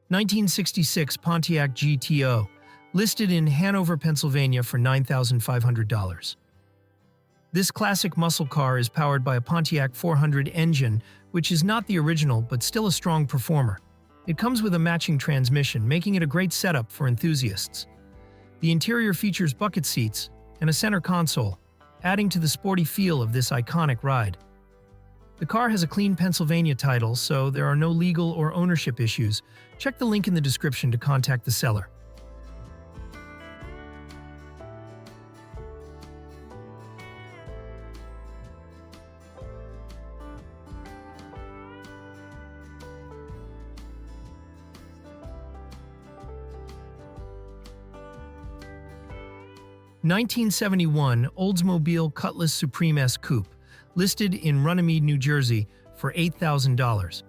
1966 Pontiac GTO, listed in Hanover, Pennsylvania for $9,500. This classic muscle car is powered by a Pontiac 400 engine, which is not the original but still a strong performer. It comes with a matching transmission, making it a great setup for enthusiasts. The interior features bucket seats and a center console, adding to the sporty feel of this iconic ride. The car has a clean Pennsylvania title, so there are no legal or ownership issues. Check the link in the description to contact the seller. (1971) Oldsmobile Cutlass Supreme S Coupe, listed in Runnemede, New Jersey for $8,000.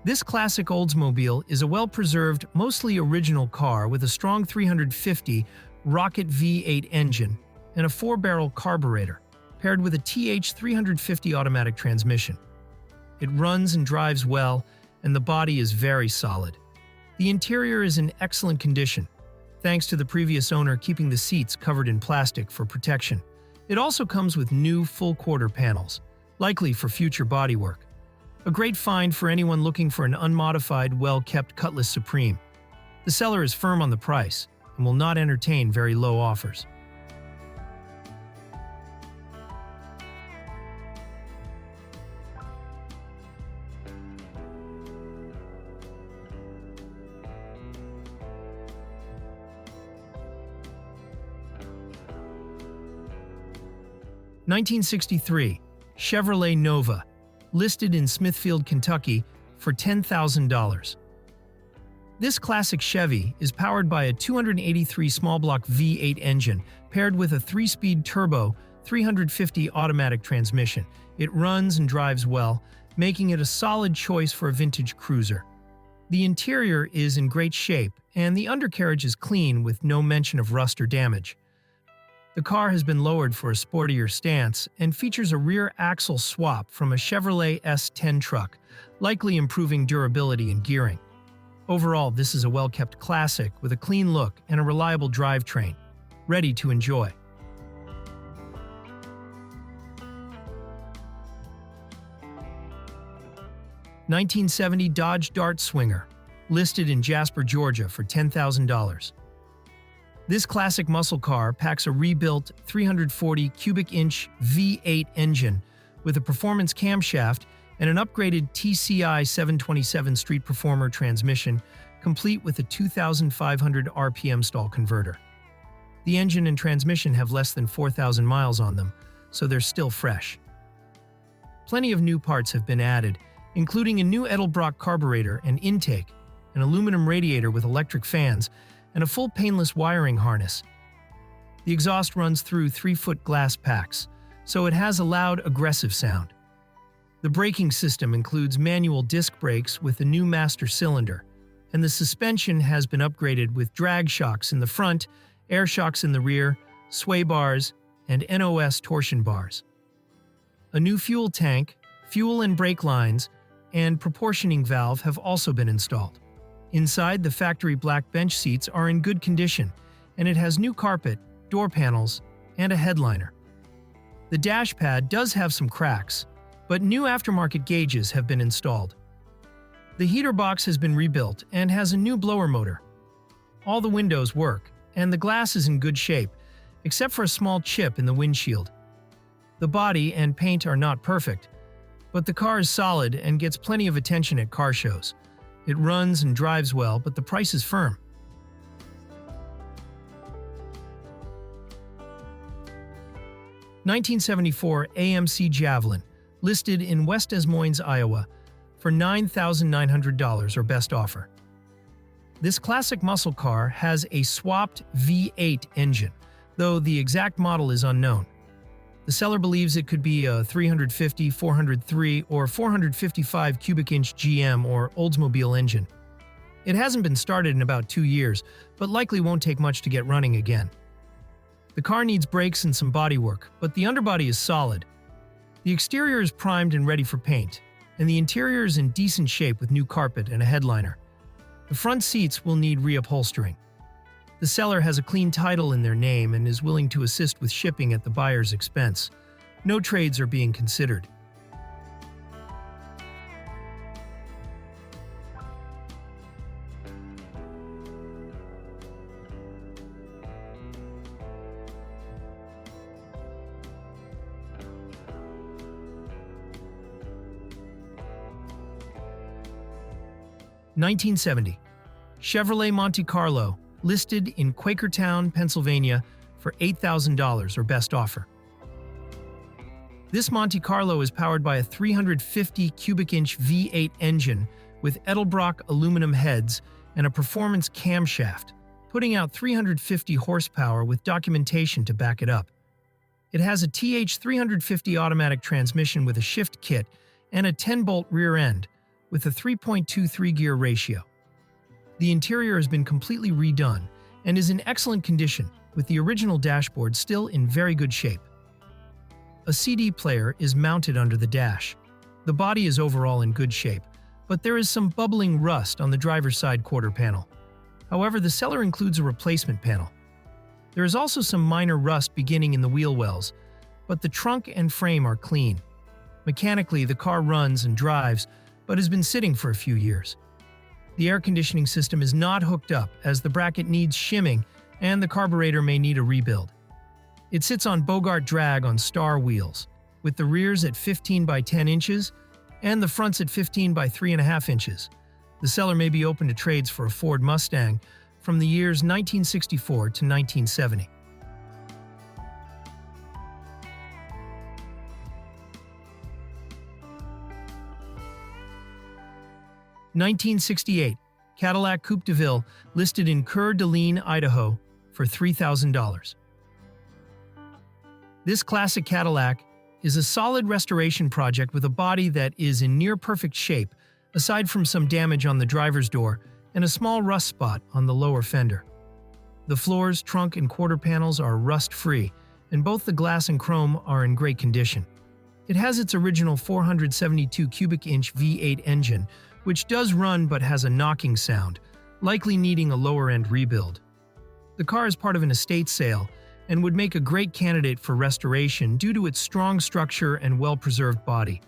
This classic Oldsmobile is a well-preserved, mostly original car with a strong 350 rocket V8 engine and a 4-barrel carburetor, paired with a TH350 automatic transmission. It runs and drives well, and the body is very solid. The interior is in excellent condition, thanks to the previous owner keeping the seats covered in plastic for protection. It also comes with new full-quarter panels, likely for future bodywork. A great find for anyone looking for an unmodified, well-kept Cutlass Supreme. The seller is firm on the price and will not entertain very low offers. (1963) Chevrolet Nova, listed in Smithfield, Kentucky for $10,000. This classic Chevy is powered by a 283 small-block V8 engine paired with a 3-speed turbo 350 automatic transmission. It runs and drives well, making it a solid choice for a vintage cruiser. The interior is in great shape, and the undercarriage is clean with no mention of rust or damage. The car has been lowered for a sportier stance and features a rear axle swap from a Chevrolet S10 truck, likely improving durability and gearing. Overall, this is a well-kept classic with a clean look and a reliable drivetrain, ready to enjoy. (1970) Dodge Dart Swinger, listed in Jasper, Georgia for $10,000. This classic muscle car packs a rebuilt 340 cubic-inch V8 engine with a performance camshaft and an upgraded TCI 727 Street Performer transmission, complete with a 2,500 RPM stall converter. The engine and transmission have less than 4,000 miles on them, so they're still fresh. Plenty of new parts have been added, including a new Edelbrock carburetor and intake, an aluminum radiator with electric fans, and a full painless wiring harness. The exhaust runs through 3-foot glass packs, so it has a loud, aggressive sound. The braking system includes manual disc brakes with a new master cylinder, and the suspension has been upgraded with drag shocks in the front, air shocks in the rear, sway bars, and NOS torsion bars. A new fuel tank, fuel and brake lines, and proportioning valve have also been installed. Inside, the factory black bench seats are in good condition, and it has new carpet, door panels, and a headliner. The dash pad does have some cracks, but new aftermarket gauges have been installed. The heater box has been rebuilt and has a new blower motor. All the windows work, and the glass is in good shape, except for a small chip in the windshield. The body and paint are not perfect, but the car is solid and gets plenty of attention at car shows. It runs and drives well, but the price is firm. (1974) AMC Javelin, listed in West Des Moines, Iowa, for $9,900 or best offer. This classic muscle car has a swapped V8 engine, though the exact model is unknown. The seller believes it could be a 350, 403, or 455 cubic-inch GM or Oldsmobile engine. It hasn't been started in about 2 years, but likely won't take much to get running again. The car needs brakes and some bodywork, but the underbody is solid. The exterior is primed and ready for paint, and the interior is in decent shape with new carpet and a headliner. The front seats will need reupholstering. The seller has a clean title in their name and is willing to assist with shipping at the buyer's expense. No trades are being considered. (1970) Chevrolet Monte Carlo, listed in Quakertown, Pennsylvania for $8,000 or best offer. This Monte Carlo is powered by a 350 cubic inch V8 engine with Edelbrock aluminum heads and a performance camshaft, putting out 350 horsepower with documentation to back it up. It has a TH350 automatic transmission with a shift kit and a 10-bolt rear end with a 3.23 gear ratio. The interior has been completely redone and is in excellent condition, with the original dashboard still in very good shape. A CD player is mounted under the dash. The body is overall in good shape, but there is some bubbling rust on the driver's side quarter panel. However, the seller includes a replacement panel. There is also some minor rust beginning in the wheel wells, but the trunk and frame are clean. Mechanically, the car runs and drives, but has been sitting for a few years. The air conditioning system is not hooked up as the bracket needs shimming and the carburetor may need a rebuild. It sits on Bogart drag on star wheels, with the rears at 15 by 10 inches and the fronts at 15 by 3.5 inches. The seller may be open to trades for a Ford Mustang from the years 1964 to 1970. (1968) Cadillac Coupe DeVille, listed in Coeur, Idaho for $3,000. This classic Cadillac is a solid restoration project with a body that is in near-perfect shape, aside from some damage on the driver's door and a small rust spot on the lower fender. The floors, trunk, and quarter panels are rust-free, and both the glass and chrome are in great condition. It has its original 472 cubic inch V8 engine, which does run but has a knocking sound, likely needing a lower-end rebuild. The car is part of an estate sale and would make a great candidate for restoration due to its strong structure and well-preserved body.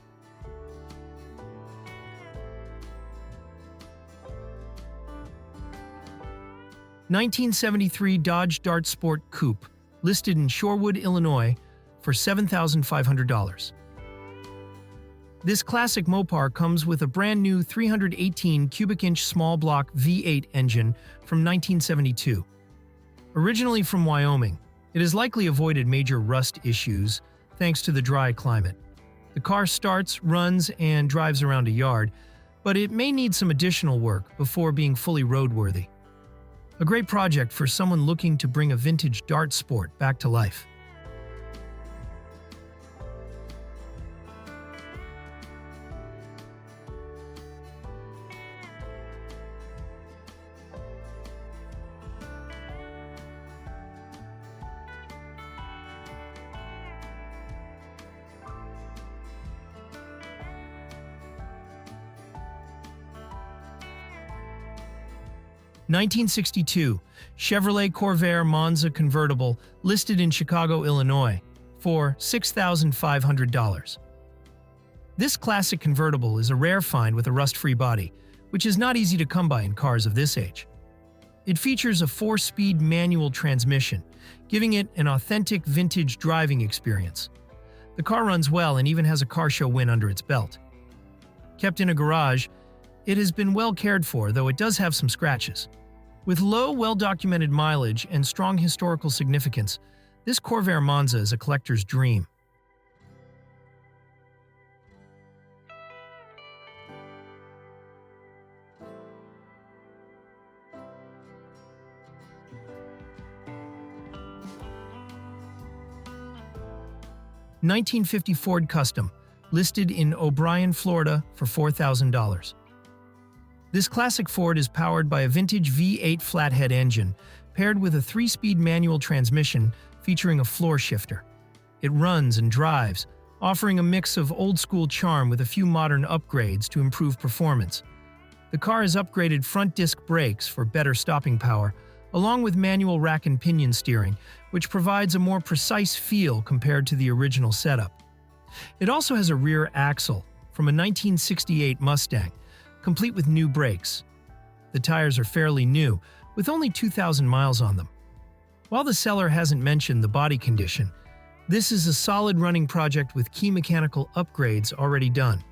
(1973) Dodge Dart Sport Coupe, listed in Shorewood, Illinois for $7,500. This classic Mopar comes with a brand new 318 cubic inch small block V8 engine from 1972. Originally from Wyoming, it has likely avoided major rust issues thanks to the dry climate. The car starts, runs, and drives around a yard, but it may need some additional work before being fully roadworthy. A great project for someone looking to bring a vintage Dart Sport back to life. (1962) Chevrolet Corvair Monza Convertible, listed in Chicago, Illinois for $6,500. This classic convertible is a rare find with a rust-free body, which is not easy to come by in cars of this age. It features a 4-speed manual transmission, giving it an authentic vintage driving experience. The car runs well and even has a car show win under its belt. Kept in a garage, it has been well cared for, though it does have some scratches. With low, well-documented mileage and strong historical significance, this Corvair Monza is a collector's dream. (1950) Ford Custom, listed in Obrien, Florida for $4,000. This classic Ford is powered by a vintage V8 flathead engine, paired with a 3-speed manual transmission featuring a floor shifter. It runs and drives, offering a mix of old-school charm with a few modern upgrades to improve performance. The car has upgraded front disc brakes for better stopping power, along with manual rack and pinion steering, which provides a more precise feel compared to the original setup. It also has a rear axle from a 1968 Mustang, complete with new brakes. The tires are fairly new, with only 2,000 miles on them. While the seller hasn't mentioned the body condition, this is a solid running project with key mechanical upgrades already done.